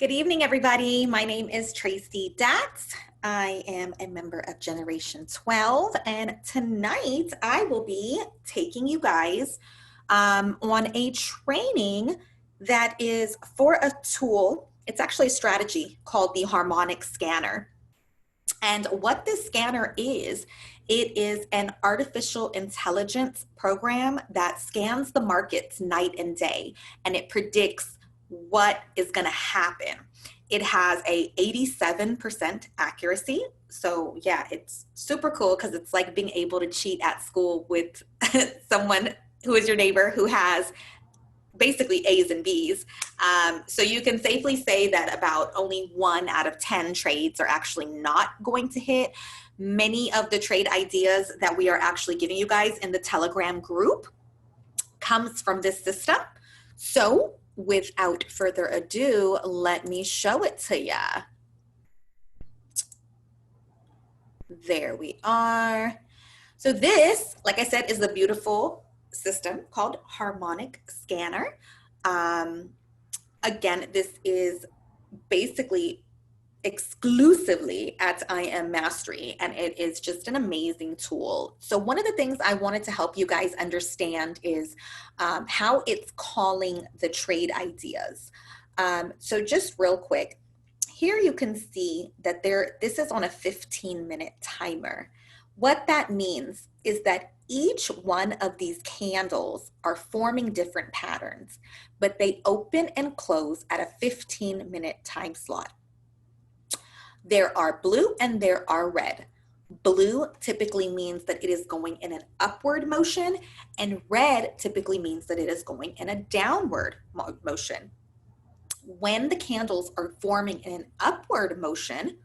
Good evening, everybody. My name is Tracy Datz. I am a member of Generation 12, and tonight I will be taking you guys on a training that is for a tool. It's actually a strategy called the Harmonic Scanner. And what this scanner is, it is an artificial intelligence program that scans the markets night and day, and it predicts what is going to happen. It has a 87% accuracy. So yeah, it's super cool because it's like being able to cheat at school with someone who is your neighbor who has basically A's and B's. So you can safely say that about only 1 out of 10 trades are actually not going to hit. Many of the trade ideas that we are actually giving you guys in the Telegram group comes from this system. So without further ado, let me show it to ya. There we are. So this, like I said, is the beautiful system called Harmonic Scanner. Again, this is basically exclusively at IM Mastery, and it is just an amazing tool. So one of the things I wanted to help you guys understand is how it's calling the trade ideas. So just real quick, here you can see that this is on a 15-minute timer. What that means is that each one of these candles are forming different patterns, but they open and close at a 15-minute time slot. There are blue and there are red. Blue typically means that it is going in an upward motion, and red typically means that it is going in a downward motion. When the candles are forming in an upward motion,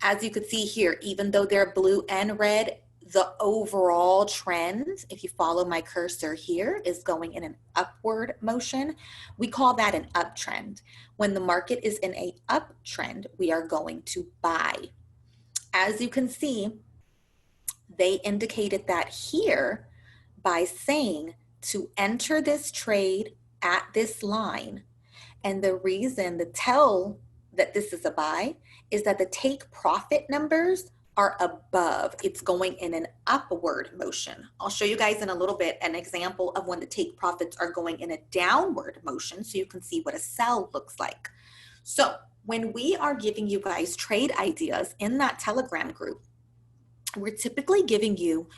as you can see here, even though they're blue and red, the overall trend, if you follow my cursor here, is going in an upward motion. We call that an uptrend. When the market is in an uptrend, we are going to buy. As you can see, they indicated that here by saying to enter this trade at this line. And the reason, the tell that this is a buy, is that the take profit numbers are above. It's going in an upward motion. I'll show you guys in a little bit an example of when the take profits are going in a downward motion so you can see what a sell looks like. So when we are giving you guys trade ideas in that Telegram group, we're typically giving you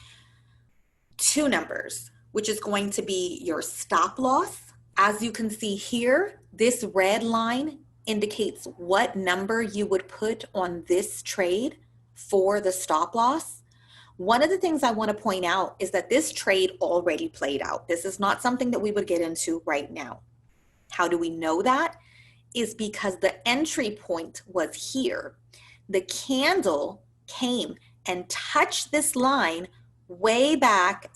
2 numbers, which is going to be your stop loss. As you can see here, this red line indicates what number you would put on this trade for the stop loss. One of the things I want to point out is that this trade already played out. This is not something that we would get into right now. How do we know that? Is because the entry point was here. The candle came and touched this line way back,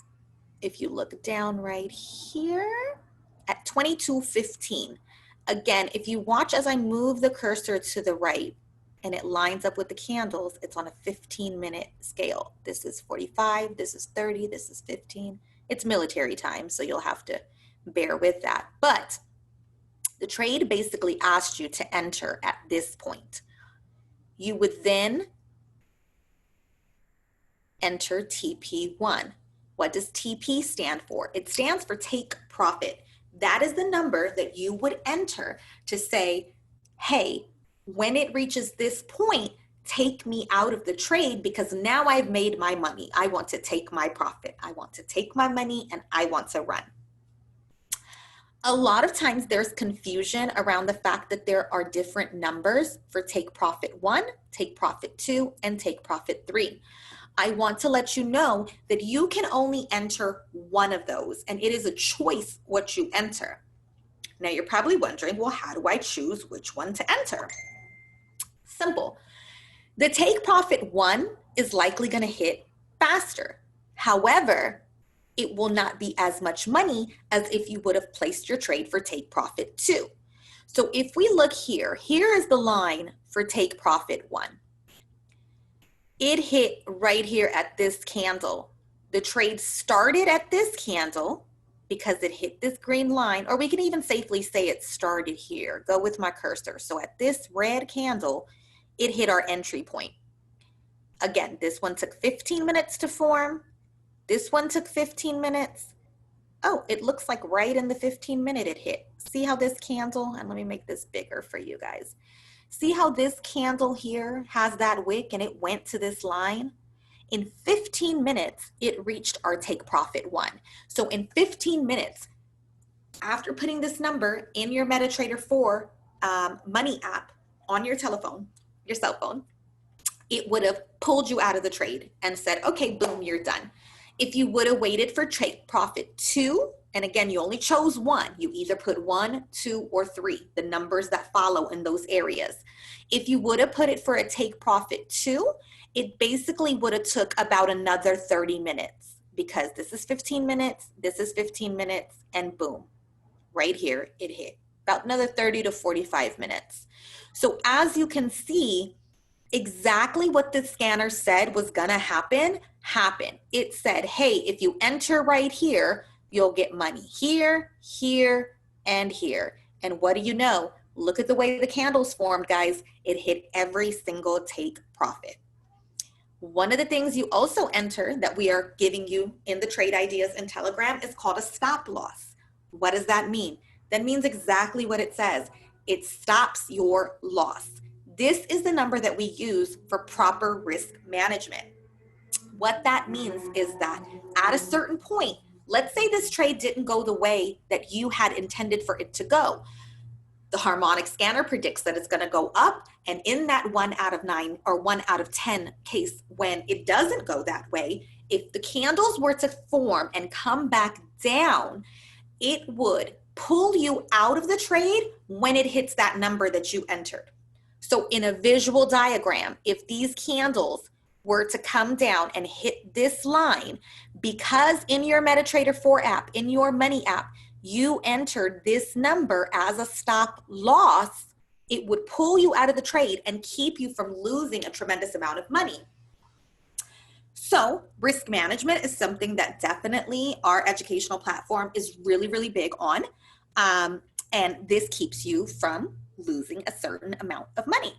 if you look down right here, at 22.15. Again, if you watch as I move the cursor to the right and it lines up with the candles, it's on a 15-minute scale. This is 45, this is 30, this is 15. It's military time, so you'll have to bear with that. But the trade basically asked you to enter at this point. You would then enter TP1. What does TP stand for? It stands for take profit. That is the number that you would enter to say, hey, when it reaches this point, take me out of the trade because now I've made my money. I want to take my profit. I want to take my money and I want to run. A lot of times there's confusion around the fact that there are different numbers for take profit 1, take profit 2, and take profit 3. I want to let you know that you can only enter one of those, and it is a choice what you enter. Now you're probably wondering, well, how do I choose which one to enter? Simple. The take profit 1 is likely going to hit faster. However, it will not be as much money as if you would have placed your trade for take profit 2. So if we look here, here is the line for take profit 1. It hit right here at this candle. The trade started at this candle because it hit this green line, or we can even safely say it started here. Go with my cursor. So at this red candle, it hit our entry point. Again, this one took 15 minutes to form. This one took 15 minutes. Oh, it looks like right in the 15-minute it hit. See how this candle, and let me make this bigger for you guys. See how this candle here has that wick and it went to this line? In 15 minutes, it reached our take profit one. So in 15 minutes, after putting this number in your MetaTrader 4 money app on your telephone, your cell phone, it would have pulled you out of the trade and said, okay, boom, you're done. If you would have waited for take profit 2, and again, you only chose one, you either put 1, 2, or 3, the numbers that follow in those areas. If you would have put it for a take profit 2, it basically would have took about another 30 minutes because this is 15 minutes, this is 15 minutes, and boom, right here, it hit. About another 30 to 45 minutes. So as you can see, exactly what the scanner said was gonna happen, happened. It said, hey, if you enter right here, you'll get money here, here, and here. And what do you know? Look at the way the candles formed, guys. It hit every single take profit. One of the things you also enter that we are giving you in the Trade Ideas in Telegram is called a stop loss. What does that mean? That means exactly what it says. It stops your loss. This is the number that we use for proper risk management. What that means is that at a certain point, let's say this trade didn't go the way that you had intended for it to go. The harmonic scanner predicts that it's going to go up, and in that 1 out of 9 or 1 out of 10 case when it doesn't go that way, if the candles were to form and come back down, it would pull you out of the trade when it hits that number that you entered. So in a visual diagram, if these candles were to come down and hit this line, because in your MetaTrader 4 app, in your money app, you entered this number as a stop loss, it would pull you out of the trade and keep you from losing a tremendous amount of money. So risk management is something that definitely our educational platform is really, really big on. And this keeps you from losing a certain amount of money.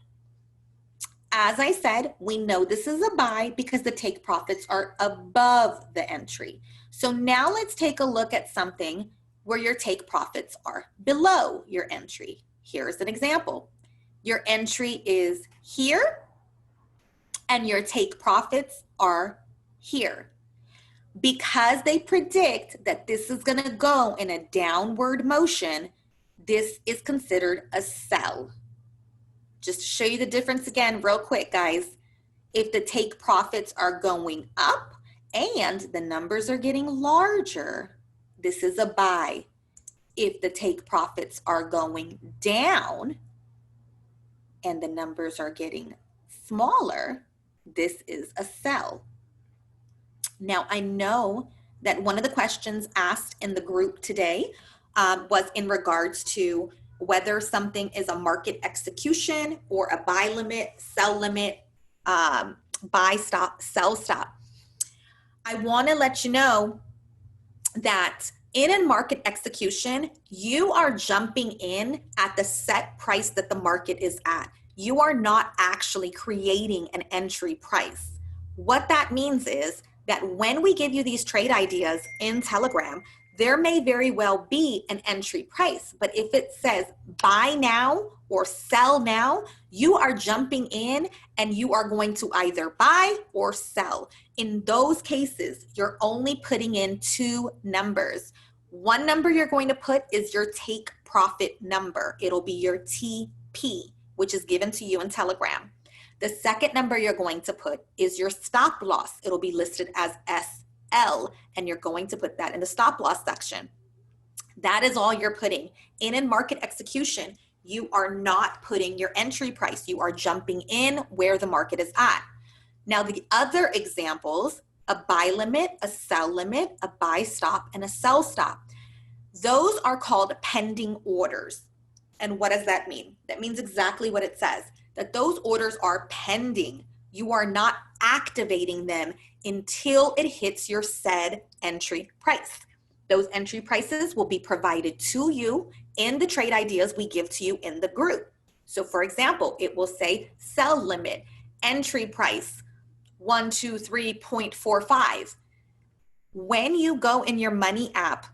As I said, we know this is a buy because the take profits are above the entry. So now let's take a look at something where your take profits are below your entry. Here's an example. Your entry is here and your take profits are here. Because they predict that this is going to go in a downward motion, this is considered a sell. Just to show you the difference again real quick, guys. If the take profits are going up and the numbers are getting larger, this is a buy. If the take profits are going down and the numbers are getting smaller, this is a sell. Now, I know that one of the questions asked in the group today was in regards to whether something is a market execution or a buy limit, sell limit, buy stop, sell stop. I want to let you know that in a market execution, you are jumping in at the set price that the market is at. You are not actually creating an entry price. What that means is that when we give you these trade ideas in Telegram, there may very well be an entry price, but if it says buy now or sell now, you are jumping in and you are going to either buy or sell. In those cases, you're only putting in 2 numbers. One number you're going to put is your take profit number. It'll be your TP, which is given to you in Telegram. The second number you're going to put is your stop loss. It'll be listed as SL, and you're going to put that in the stop loss section. That is all you're putting. In market execution, you are not putting your entry price. You are jumping in where the market is at. Now, the other examples, a buy limit, a sell limit, a buy stop, and a sell stop, those are called pending orders. And what does that mean? That means exactly what it says, that those orders are pending. You are not activating them until it hits your said entry price. Those entry prices will be provided to you in the trade ideas we give to you in the group. So for example, it will say sell limit, entry price, 123.45. When you go in your money app,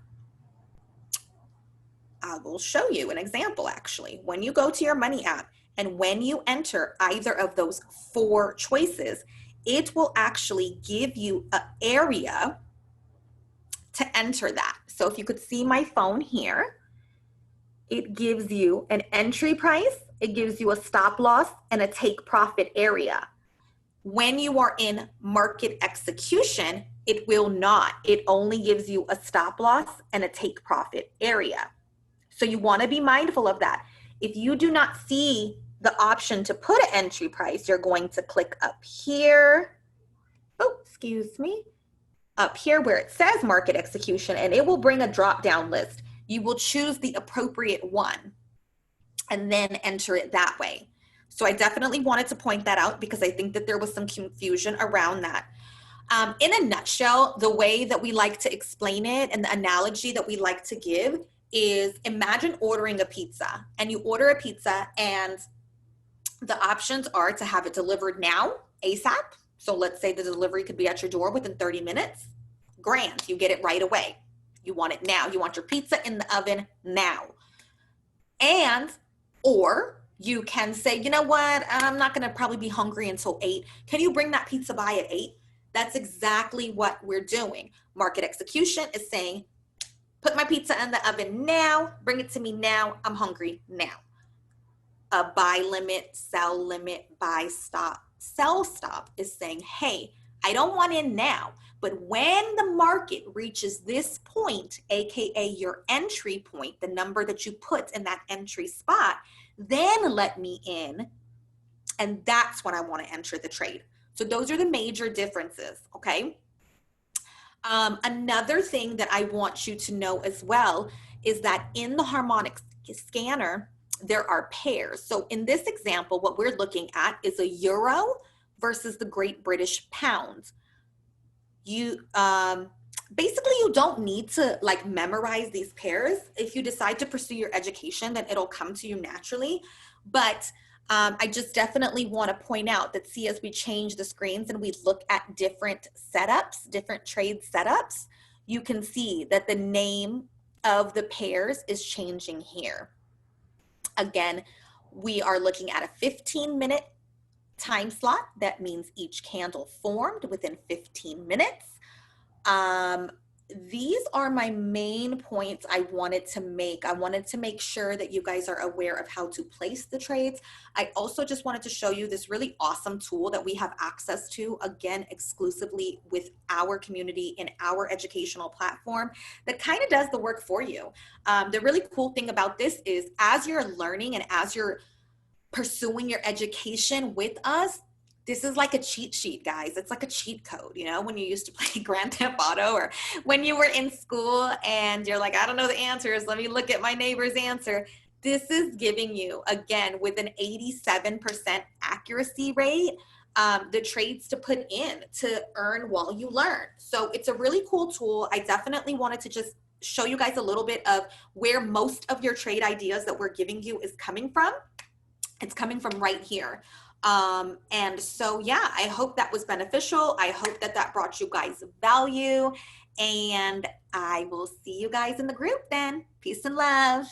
I will show you an example actually. When you go to your money app and when you enter either of those 4 choices, it will actually give you an area to enter that. So if you could see my phone here, it gives you an entry price, it gives you a stop loss and a take profit area. When you are in market execution, it will not. It only gives you a stop loss and a take profit area. So you want to be mindful of that. If you do not see the option to put an entry price, you're going to click up here. Oh, excuse me. Up here where it says market execution, and it will bring a drop-down list. You will choose the appropriate one and then enter it that way. So I definitely wanted to point that out because I think that there was some confusion around that. In a nutshell, the way that we like to explain it and the analogy that we like to give is imagine ordering a pizza, and you order a pizza and the options are to have it delivered now, ASAP. So let's say the delivery could be at your door within 30 minutes. Grand, you get it right away. You want it now. You want your pizza in the oven now. Or you can say, you know what, I'm not gonna probably be hungry until 8. Can you bring that pizza by at 8? That's exactly what we're doing. Market execution is saying, put my pizza in the oven now, bring it to me now, I'm hungry now. A buy limit, sell limit, buy stop, sell stop is saying, hey, I don't want in now, but when the market reaches this point, AKA your entry point, the number that you put in that entry spot, then let me in, and that's when I want to enter the trade. So those are the major differences, okay? Another thing that I want you to know as well is that in the harmonic scanner, there are pairs. So in this example, what we're looking at is a euro versus the Great British pound. You basically, you don't need to like memorize these pairs. If you decide to pursue your education, then it'll come to you naturally. But I just definitely want to point out that, see, as we change the screens and we look at different setups, different trade setups, you can see that the name of the pairs is changing here. Again, we are looking at a 15-minute time slot. That means each candle formed within 15 minutes. These are my main points I wanted to make. I wanted to make sure that you guys are aware of how to place the trades. I also just wanted to show you this really awesome tool that we have access to, again, exclusively with our community in our educational platform that kind of does the work for you. The really cool thing about this is as you're learning and as you're pursuing your education with us, this is like a cheat sheet, guys. It's like a cheat code, you know, when you used to play Grand Theft Auto or when you were in school and you're like, I don't know the answers. Let me look at my neighbor's answer. This is giving you, again, with an 87% accuracy rate, the trades to put in to earn while you learn. So it's a really cool tool. I definitely wanted to just show you guys a little bit of where most of your trade ideas that we're giving you is coming from. It's coming from right here. And so, yeah, I hope that was beneficial. I hope that that brought you guys value, and I will see you guys in the group then. Peace and love.